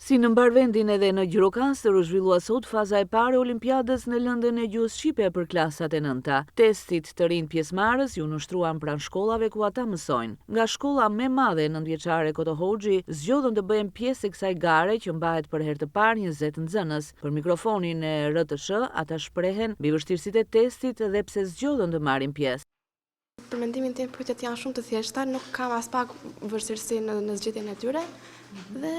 Si në mbarvendin edhe në Gjirokastër u zhvillua sot faza e parë e Olimpiadës në lëndën e gjuhës shqipe për klasat e nënta. Testit të rinj pjesëmarrës ju nushtruan pranë shkollave ku ata mësojnë. Nga shkolla më e madhe nëntëvjeçare Koto Hoxhi zgjodhën të bëhen pjesë e kësaj gare që mbahet për herë të parë 20 nxënës. Për mikrofonin e RTS, ata shprehen mbi vështirësitë e testit dhe pse zgjodhën të marrin pjesë. Për mendimin tim pyetjet janë shumë të thjeshta, nuk kam as pak vështirësi në zgjedhjen e tyre dhe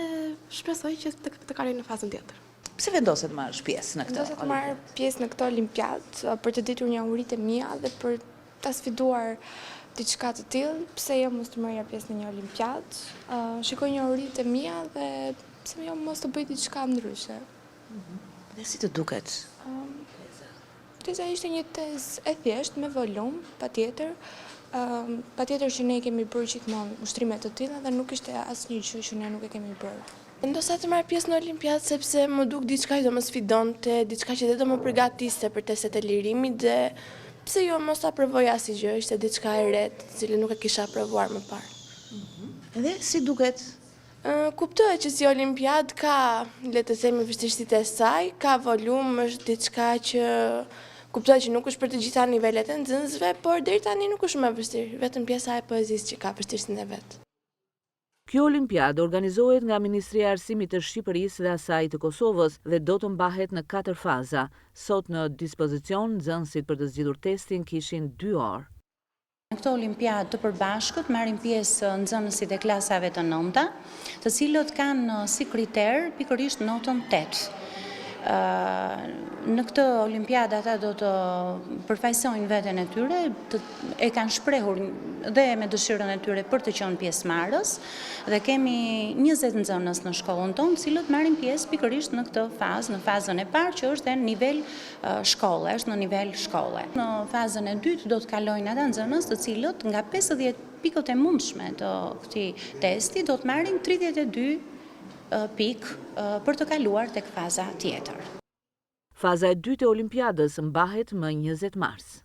shpresoj që të kaloj në fazën tjetër. Pse vendoset marrësh pjesë në këtë? Vendoset të marr pjesë në këtë olimpиадë për të ditur njohuritë e mia dhe për ta sfiduar diçka të tillë, pse jo mos të marrja pjesë në një olimpiadë, shikoj njohuritë e mia dhe pse jo mos të bëj diçka ndryshe. Dhe si të duket? Teza ishte një tezë e thjeshtë me volum, patjetër që ne kemi bërë gjithmonë ushtrime të tilla dhe nuk ishte asnjë gjë që ne nuk e kemi bërë. Vendosa të marr pjesë në olimpiadë sepse më duk diçka që do më sfidonte, diçka që do më përgatiste për testet e lirimit dhe pse jo mos ta provoja asgjë, ishte diçka e re, të cilën nuk e kisha provuar më parë. Dhe si duket? Kuptohet që si olimpiadë ka, le të themi, vështirësitë e saj, ka volum, është diçka që kuptohet që nuk është për të gjitha nivelet e nxënësve, por deri tani nuk është shumë e vështirë, vetëm pjesa e poezisë që ka vështirësinë e vet. Kjo olimpiadë organizohet nga Ministria e Arsimit të Shqipërisë dhe asaj të Kosovës dhe do të mbahet në 4 faza. Sot në dispozicion nxënësit për të zgjidhur testin kishin 2 orë. Në këtë olimpiadë të përbashkët marrin pjesë nxënësit e klasave të nënta, të cilët kanë si kriter pikërisht notën 8. Në këtë olimpiadë ata do të përfaqësojnë veten e tyre, e kanë shprehur dhe me dëshirën e tyre për të qenë pjesëmarrës dhe kemi 20 nxënës në shkollën tonë, të cilët marrin pjesë pikërisht në këtë fazë, në fazën e parë që është në nivel shkolle, është në nivel shkolle. Në fazën e dytë do të kalojnë ata nxënës të cilët nga 50 pikët e mundshme të këtij testi do të marrin 32 pikë për të kaluar tek faza tjetër. Faza e dytë e Olimpiadës mbahet më 20 mars.